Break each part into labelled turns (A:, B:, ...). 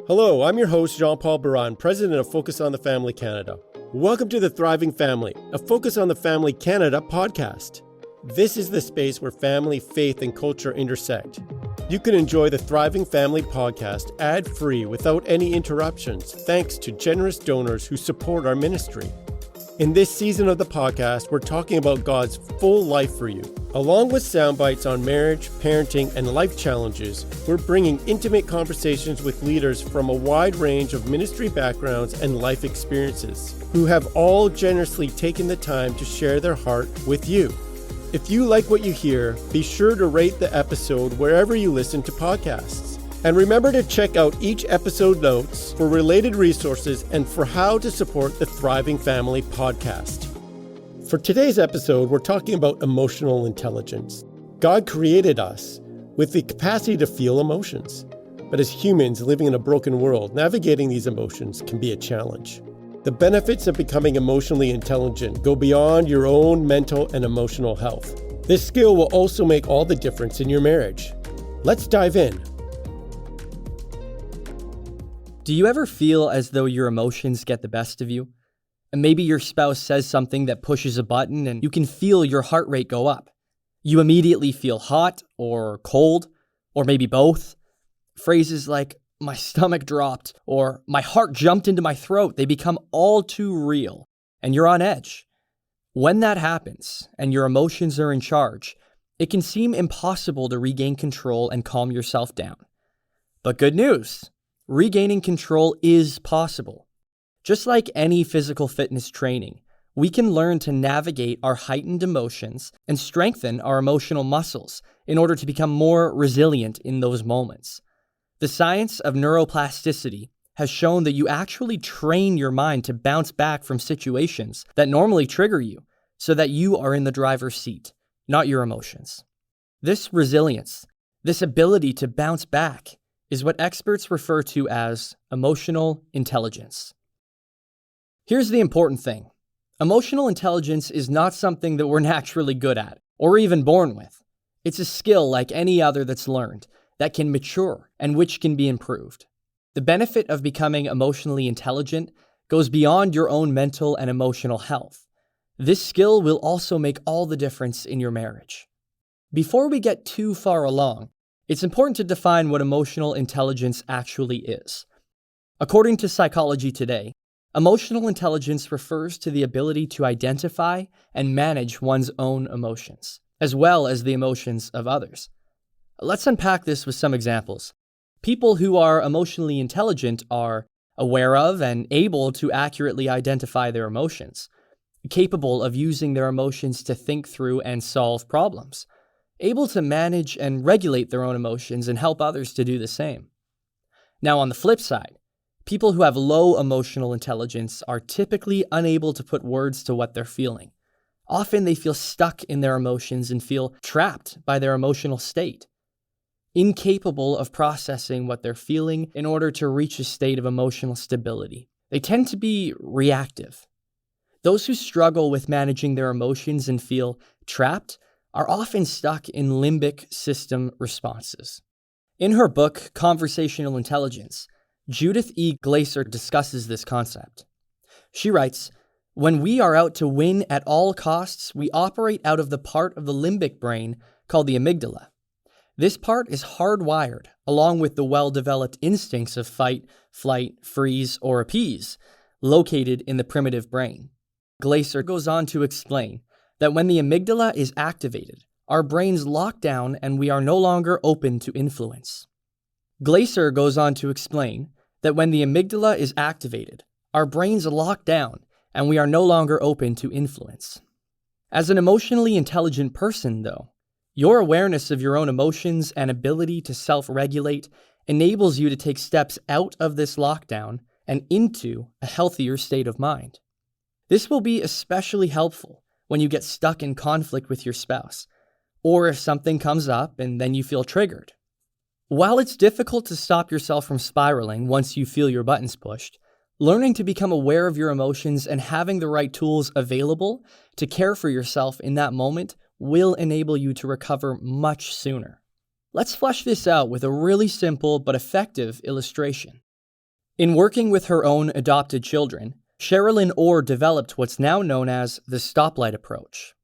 A: Hello, I'm your host, Jean-Paul Baran, President of Focus on the Family Canada. Welcome to The Thriving Family, a Focus on the Family Canada podcast. This is the space where family, faith, and culture intersect. You can enjoy the Thriving Family podcast ad-free without any interruptions, thanks to generous donors who support our ministry. In this season of the podcast, we're talking about God's full life for you. Along with sound bites on marriage, parenting, and life challenges, we're bringing intimate conversations with leaders from a wide range of ministry backgrounds and life experiences, who have all generously taken the time to share their heart with you. If you like what you hear, be sure to rate the episode wherever you listen to podcasts. And remember to check out each episode notes for related resources and for how to support the Thriving Family podcast. For today's episode, we're talking about emotional intelligence. God created us with the capacity to feel emotions. But as humans living in a broken world, navigating these emotions can be a challenge. The benefits of becoming emotionally intelligent go beyond your own mental and emotional health. This skill will also make all the difference in your marriage. Let's dive in.
B: Do you ever feel as though your emotions get the best of you? And maybe your spouse says something that pushes a button and you can feel your heart rate go up. You immediately feel hot or cold, or maybe both. Phrases like, my stomach dropped, or my heart jumped into my throat, they become all too real, and you're on edge. When that happens, and your emotions are in charge, it can seem impossible to regain control and calm yourself down. But good news! Regaining control is possible. Just like any physical fitness training, we can learn to navigate our heightened emotions and strengthen our emotional muscles in order to become more resilient in those moments. The science of neuroplasticity has shown that you actually train your mind to bounce back from situations that normally trigger you so that you are in the driver's seat, not your emotions. This resilience, this ability to bounce back, is what experts refer to as emotional intelligence. Here's the important thing. Emotional intelligence is not something that we're naturally good at, or even born with. It's a skill like any other that's learned, that can mature, and which can be improved. The benefit of becoming emotionally intelligent goes beyond your own mental and emotional health. This skill will also make all the difference in your marriage. Before we get too far along, it's important to define what emotional intelligence actually is. According to Psychology Today, emotional intelligence refers to the ability to identify and manage one's own emotions, as well as the emotions of others. Let's unpack this with some examples. People who are emotionally intelligent are aware of and able to accurately identify their emotions, capable of using their emotions to think through and solve problems, able to manage and regulate their own emotions and help others to do the same. Now, on the flip side, people who have low emotional intelligence are typically unable to put words to what they're feeling. Often they feel stuck in their emotions and feel trapped by their emotional state, incapable of processing what they're feeling in order to reach a state of emotional stability. They tend to be reactive. Those who struggle with managing their emotions and feel trapped are often stuck in limbic system responses. In her book, Conversational Intelligence, Judith E. Glaser discusses this concept. She writes, "When we are out to win at all costs, we operate out of the part of the limbic brain called the amygdala. This part is hardwired, along with the well-developed instincts of fight, flight, freeze, or appease, located in the primitive brain." Glaser goes on to explain that when the amygdala is activated, our brains lock down and we are no longer open to influence. Glaser goes on to explain that when the amygdala is activated, our brains lock down and we are no longer open to influence. As an emotionally intelligent person, though, your awareness of your own emotions and ability to self-regulate enables you to take steps out of this lockdown and into a healthier state of mind. This will be especially helpful when you get stuck in conflict with your spouse, or if something comes up and then you feel triggered. While it's difficult to stop yourself from spiraling once you feel your buttons pushed, learning to become aware of your emotions and having the right tools available to care for yourself in that moment will enable you to recover much sooner. Let's flesh this out with a really simple but effective illustration. In working with her own adopted children, Sherilyn Orr developed what's now known as the stoplight approach.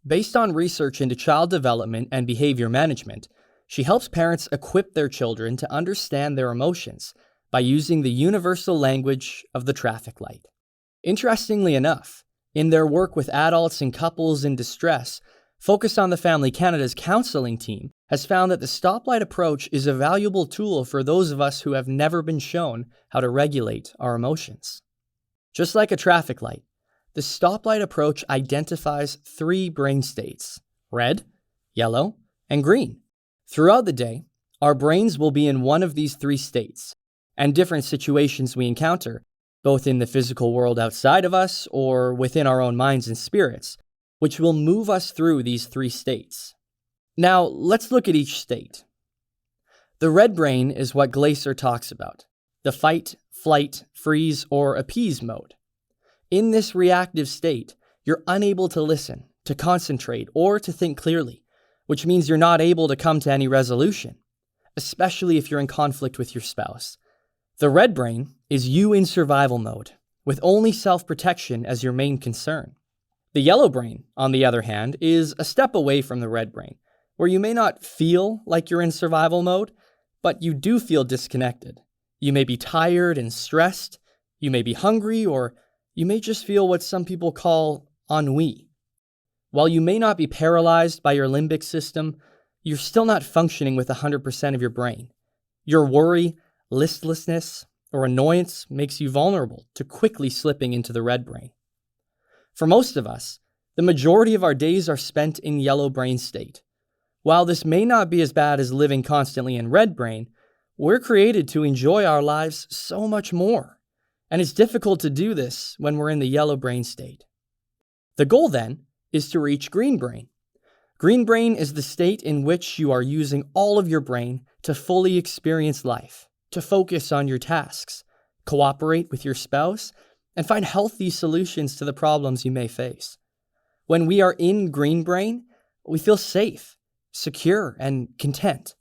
B: Based on research into child development and behavior management, she helps parents equip their children to understand their emotions by using the universal language of the traffic light. Interestingly enough, in their work with adults and couples in distress, Focus on the Family Canada's counseling team has found that the stoplight approach is a valuable tool for those of us who have never been shown how to regulate our emotions. Just like a traffic light, the stoplight approach identifies 3 brain states: red, yellow, and green. Throughout the day, our brains will be in one of these 3 states, and different situations we encounter, both in the physical world outside of us or within our own minds and spirits, which will move us through these 3 states. Now, let's look at each state. The red brain is what Glaser talks about, the fight, flight, freeze, or appease mode. In this reactive state, you're unable to listen, to concentrate, or to think clearly, which means you're not able to come to any resolution, especially if you're in conflict with your spouse. The red brain is you in survival mode, with only self-protection as your main concern. The yellow brain, on the other hand, is a step away from the red brain, where you may not feel like you're in survival mode, but you do feel disconnected. You may be tired and stressed, you may be hungry, or you may just feel what some people call ennui. While you may not be paralyzed by your limbic system, you're still not functioning with 100% of your brain. Your worry, listlessness, or annoyance makes you vulnerable to quickly slipping into the red brain. For most of us, the majority of our days are spent in yellow brain state. While this may not be as bad as living constantly in red brain, we're created to enjoy our lives so much more, and it's difficult to do this when we're in the yellow brain state. The goal, then, is to reach green brain. Green brain is the state in which you are using all of your brain to fully experience life, to focus on your tasks, cooperate with your spouse, and find healthy solutions to the problems you may face. When we are in green brain, we feel safe, secure, and content.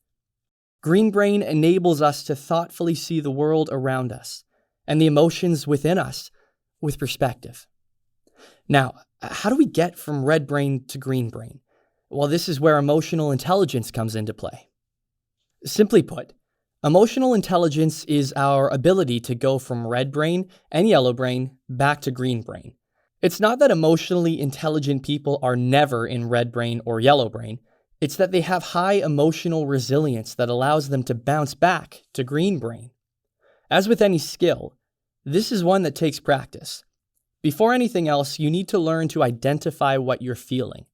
B: Green brain enables us to thoughtfully see the world around us and the emotions within us with perspective. Now, how do we get from red brain to green brain? Well, this is where emotional intelligence comes into play. Simply put, emotional intelligence is our ability to go from red brain and yellow brain back to green brain. It's not that emotionally intelligent people are never in red brain or yellow brain. It's that they have high emotional resilience that allows them to bounce back to green brain. As with any skill, this is one that takes practice. Before anything else, you need to learn to identify what you're feeling.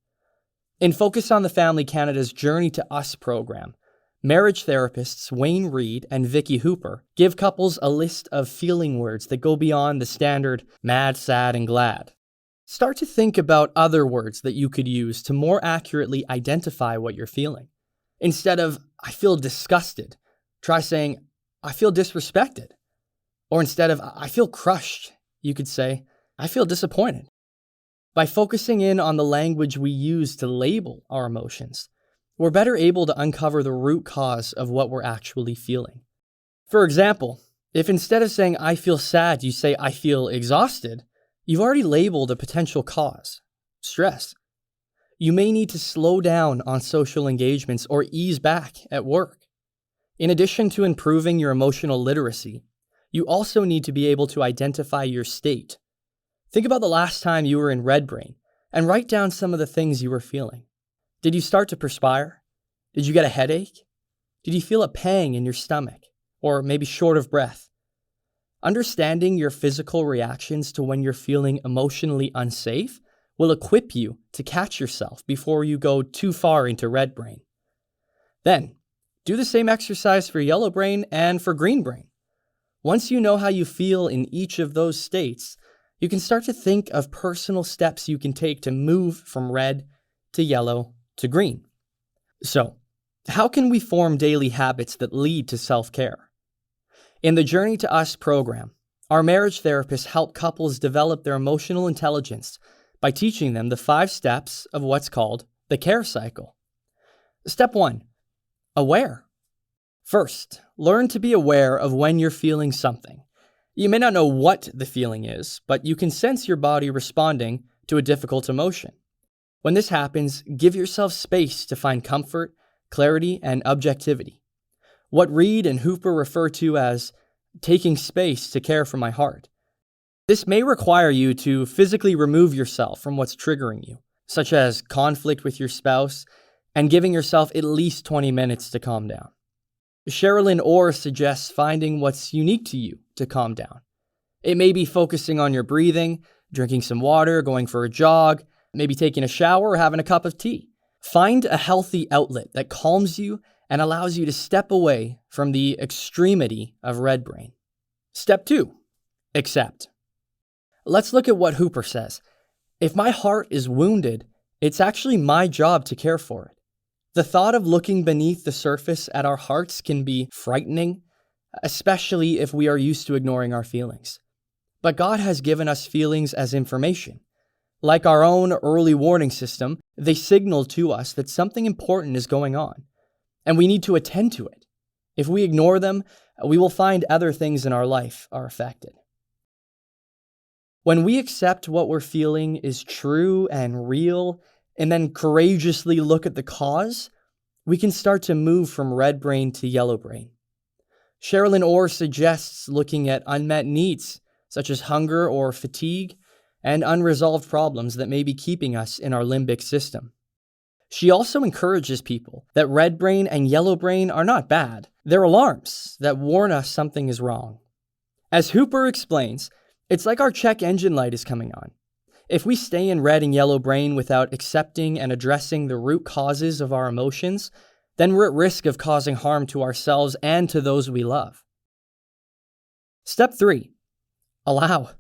B: In Focus on the Family Canada's Journey to Us program, marriage therapists Wayne Reed and Vicky Hooper give couples a list of feeling words that go beyond the standard mad, sad, and glad. Start to think about other words that you could use to more accurately identify what you're feeling. Instead of, I feel disgusted, try saying, I feel disrespected. Or instead of, I feel crushed, you could say, I feel disappointed. By focusing in on the language we use to label our emotions, we're better able to uncover the root cause of what we're actually feeling. For example, if instead of saying, I feel sad, you say, I feel exhausted, you've already labeled a potential cause, stress. You may need to slow down on social engagements or ease back at work. In addition to improving your emotional literacy, you also need to be able to identify your state. Think about the last time you were in red brain and write down some of the things you were feeling. Did you start to perspire? Did you get a headache? Did you feel a pang in your stomach? Or maybe short of breath? Understanding your physical reactions to when you're feeling emotionally unsafe will equip you to catch yourself before you go too far into red brain. Then, do the same exercise for yellow brain and for green brain. Once you know how you feel in each of those states, you can start to think of personal steps you can take to move from red to yellow to green. So, how can we form daily habits that lead to self-care? In the Journey to Us program, our marriage therapists help couples develop their emotional intelligence by teaching them the 5 steps of what's called the care cycle. Step 1, aware. First, learn to be aware of when you're feeling something. You may not know what the feeling is, but you can sense your body responding to a difficult emotion. When this happens, give yourself space to find comfort, clarity, and objectivity. What Reed and Hooper refer to as taking space to care for my heart. This may require you to physically remove yourself from what's triggering you, such as conflict with your spouse, and giving yourself at least 20 minutes to calm down. Sherilyn Orr suggests finding what's unique to you to calm down. It may be focusing on your breathing, drinking some water, going for a jog, maybe taking a shower or having a cup of tea. Find a healthy outlet that calms you and allows you to step away from the extremity of red brain. Step 2, accept. Let's look at what Hooper says. If my heart is wounded, it's actually my job to care for it. The thought of looking beneath the surface at our hearts can be frightening, especially if we are used to ignoring our feelings. But God has given us feelings as information. Like our own early warning system, they signal to us that something important is going on, and we need to attend to it. If we ignore them, we will find other things in our life are affected. When we accept what we're feeling is true and real, and then courageously look at the cause, we can start to move from red brain to yellow brain. Sherilyn Orr suggests looking at unmet needs, such as hunger or fatigue, and unresolved problems that may be keeping us in our limbic system. She also encourages people that red brain and yellow brain are not bad. They're alarms that warn us something is wrong. As Hooper explains, it's like our check engine light is coming on. If we stay in red and yellow brain without accepting and addressing the root causes of our emotions, then we're at risk of causing harm to ourselves and to those we love. Step 3, allow.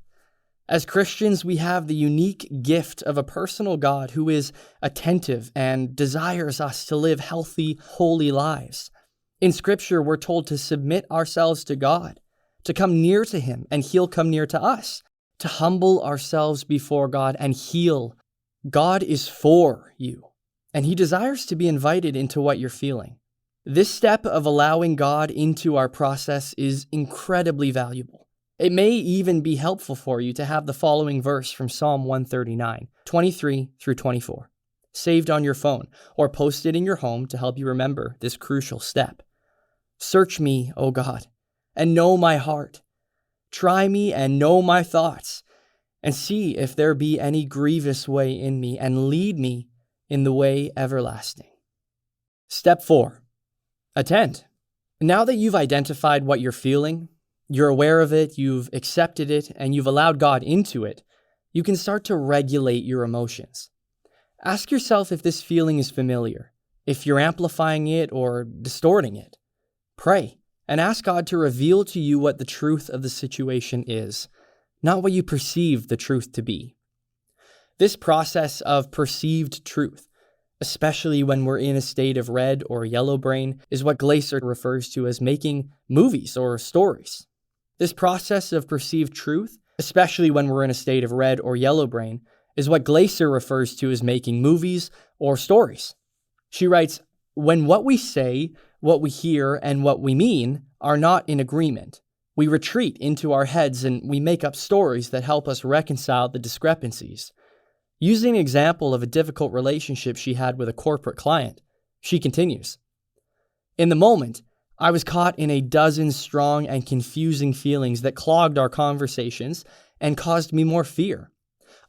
B: As Christians, we have the unique gift of a personal God who is attentive and desires us to live healthy, holy lives. In Scripture, we're told to submit ourselves to God, to come near to Him, and He'll come near to us, to humble ourselves before God and heal. God is for you, and He desires to be invited into what you're feeling. This step of allowing God into our process is incredibly valuable. It may even be helpful for you to have the following verse from Psalm 139, 23 through 24, saved on your phone or posted in your home to help you remember this crucial step. Search me, O God, and know my heart. Try me and know my thoughts, and see if there be any grievous way in me, and lead me in the way everlasting. Step 4, attend. Now that you've identified what you're feeling, you're aware of it, you've accepted it, and you've allowed God into it, you can start to regulate your emotions. Ask yourself if this feeling is familiar, if you're amplifying it or distorting it. Pray and ask God to reveal to you what the truth of the situation is, not what you perceive the truth to be. This process of perceived truth, especially when we're in a state of red or yellow brain, is what Glaser refers to as making movies or stories. This process of perceived truth, especially when we're in a state of red or yellow brain, is what Glaser refers to as making movies or stories. She writes, when what we say, what we hear, and what we mean are not in agreement, we retreat into our heads and we make up stories that help us reconcile the discrepancies. Using an example of a difficult relationship she had with a corporate client, she continues, in the moment, I was caught in a dozen strong and confusing feelings that clogged our conversations and caused me more fear.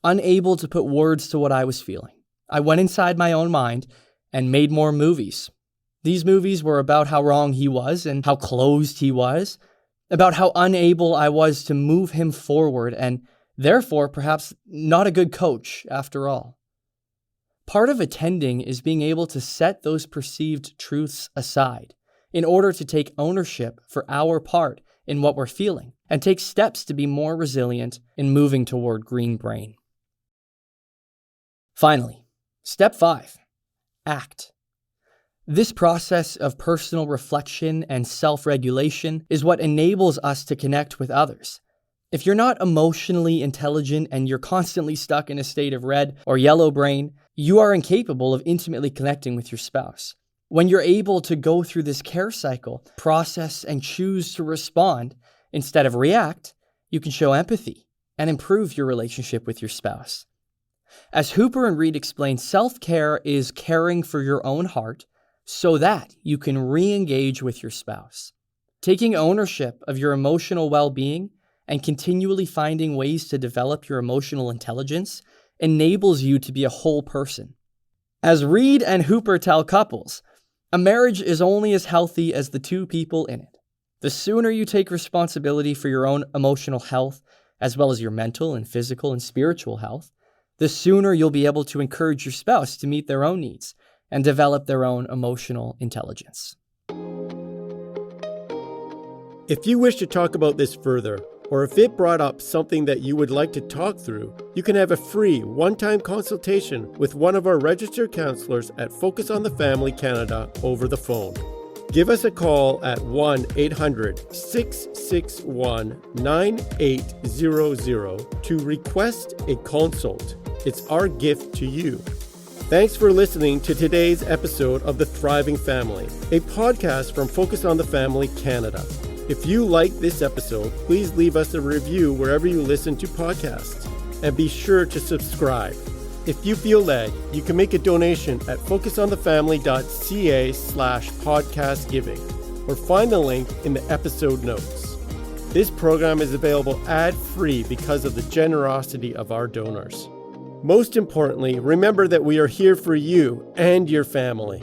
B: Unable to put words to what I was feeling, I went inside my own mind and made more movies. These movies were about how wrong he was and how closed he was, about how unable I was to move him forward and therefore perhaps not a good coach after all. Part of attending is being able to set those perceived truths aside in order to take ownership for our part in what we're feeling and take steps to be more resilient in moving toward green brain. Finally, step 5, act. This process of personal reflection and self-regulation is what enables us to connect with others. If you're not emotionally intelligent and you're constantly stuck in a state of red or yellow brain, you are incapable of intimately connecting with your spouse. When you're able to go through this care cycle, process and choose to respond instead of react, You can show empathy and improve your relationship with your spouse. As Hooper and Reed explain, self-care is caring for your own heart so that you can re-engage with your spouse. Taking ownership of your emotional well-being and continually finding ways to develop your emotional intelligence enables you to be a whole person. As Reed and Hooper tell couples, a marriage is only as healthy as the two people in it. The sooner you take responsibility for your own emotional health, as well as your mental and physical and spiritual health, the sooner you'll be able to encourage your spouse to meet their own needs and develop their own emotional intelligence.
A: If you wish to talk about this further, or if it brought up something that you would like to talk through, you can have a free one-time consultation with one of our registered counselors at Focus on the Family Canada over the phone. Give us a call at 1-800-661-9800 to request a consult. It's our gift to you. Thanks for listening to today's episode of The Thriving Family, a podcast from Focus on the Family Canada. If you like this episode, please leave us a review wherever you listen to podcasts, and be sure to subscribe. If you feel led, you can make a donation at focusonthefamily.ca/podcast giving, or find the link in the episode notes. This program is available ad-free because of the generosity of our donors. Most importantly, remember that we are here for you and your family.